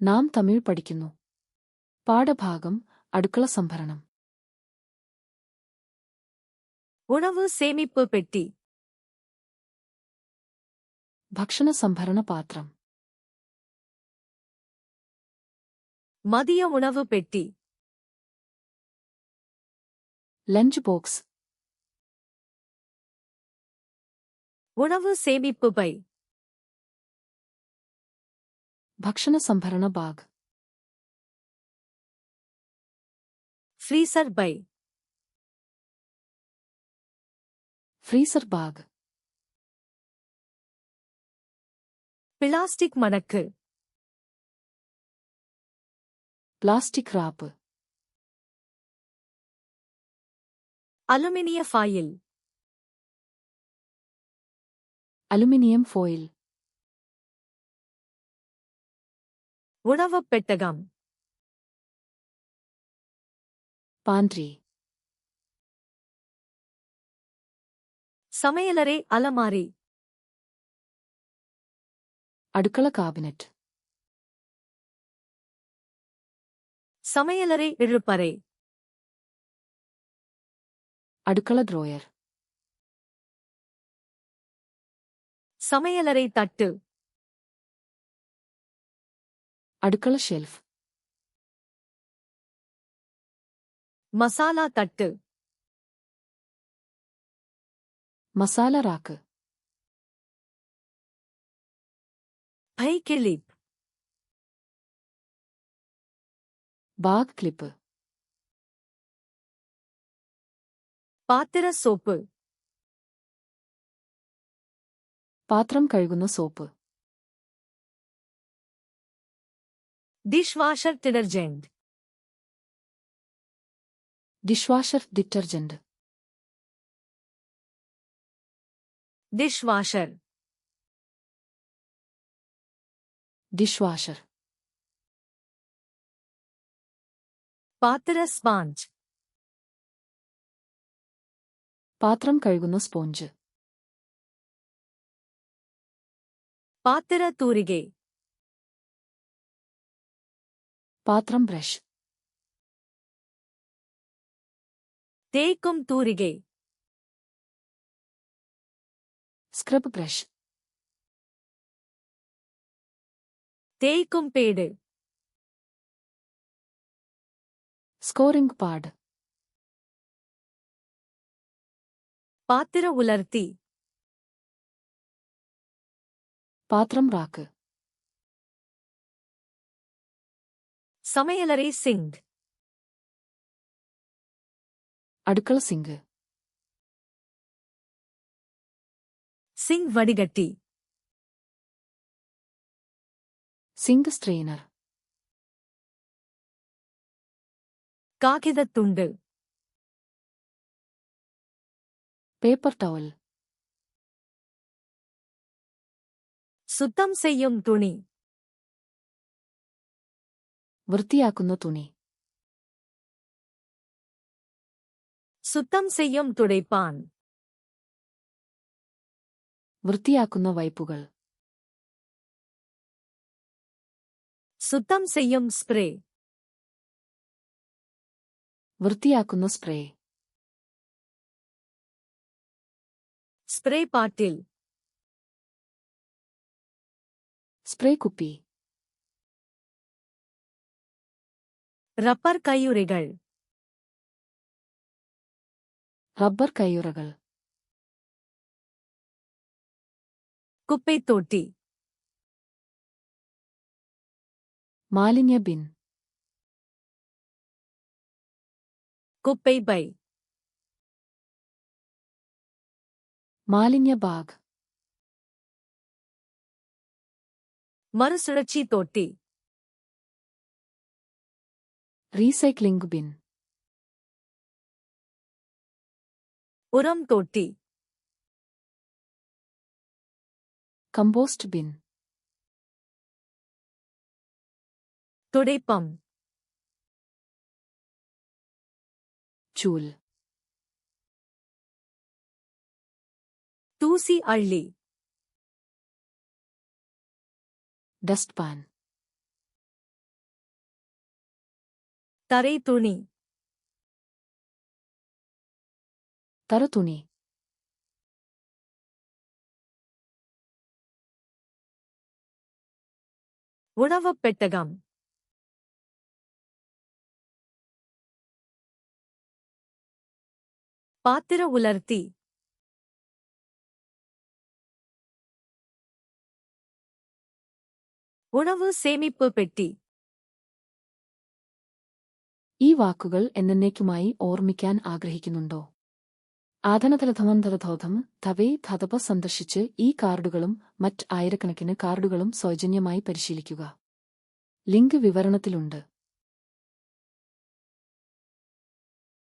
നാം തമിഴ് പഠിക്കുന്നു. പാഠഭാഗം അടുക്കള സംഭരണം. உணவு சேமிப்பு பெட்டி. ഭക്ഷണ സംഭരണ പാത്രം. மதிய உணவு பெட்டி. Lunch box. உணவு சேமிப்பு பை. ഭക്ഷണ സംഭരണ ബാഗ്. ஃப்ரீசர் பை. Freezer bag. பிளாஸ்டிக் மடக்கு. Plastic wrap. அலுமினிய ஃபாயில். Aluminium foil. உணவுப் பெட்டகம். പാൻട്രി. சமையலறை அலமாரி. അടുക്കള കാബിനറ്റ്. சமையலறை இழுப்பறை. അടുക്കള ഡ്രോയർ. சமையலறை தட்டு. അടുക്കള ഷെൽഫ്. மசாலா தட்டு. മസാല റാക്ക്. பை கிளிப். Bag clip. பாத்திர சோப்பு. പാത്രം കഴുകുന്ന soap. Dishwasher detergent. Dishwasher detergent. Dishwasher. Dishwasher. பாத்திர ஸ்பாஞ்ச். പാത്രം കഴുകുന്ന സ്പോഞ്ച്. பாத்திர தூரிகை. പാത്രം ബ്രഷ്. தேய்க்கும் தூரிகை. Scrub brush. தேய்க்கும் பேடு. Scouring pad. பாத்திர உலர்த்தி. പാത്രം റാക്ക്. சமையலறை சிங்க். അടുക്കള സിങ്ക്. சிங்க் வடிகட்டி. Sink strainer. காகிதத் துண்டு. Paper towel. சுத்தம் செய்யும் துணி. വൃത്തിയാക്കുന്ന തുണി. சுத்தம் செய்யும் துடைப்பான். വൃത്തിയാക്കുന്ന വൈപ്പുകൾ. சுத்தம் செய்யும் ஸ்ப்ரே. വൃത്തിയാക്കുന്ന സ്പ്രേ. Spray bottle. സ്പ്രേ കുപ്പി. ரப்பர் கையுறைகள். റബ്ബർ കയ്യുറകൾ. குப்பைத் தொட்டி. മാലിന്യ ബിൻ. குப்பை பை. മാലിന്യ ബാഗ്. மறுசுழற்சி தொட்டி. Recycling bin. உரம் தொட்டி. Compost bin. துடைப்பம். ചൂൽ. தூசி அள்ளி. Dustpan. தரை துணி தரதுணி. உணவுப் பெட்டகம் பாத்திர உலர்த்தி ഉണവ് സേമിപ്പ് പെട്ടി ഈ വാക്കുകൾ എന്നേക്കുമായി ഓർമ്മിക്കാൻ ആഗ്രഹിക്കുന്നുണ്ടോ? ആധനതലധമന്തരധോധം തവേ ധതപ സന്ദർശിച്ച് ഈ കാർഡുകളും മറ്റ് ആയിരക്കണക്കിന് കാർഡുകളും സൗജന്യമായി പരിശീലിക്കുക. ലിങ്ക് വിവരണത്തിലുണ്ട്.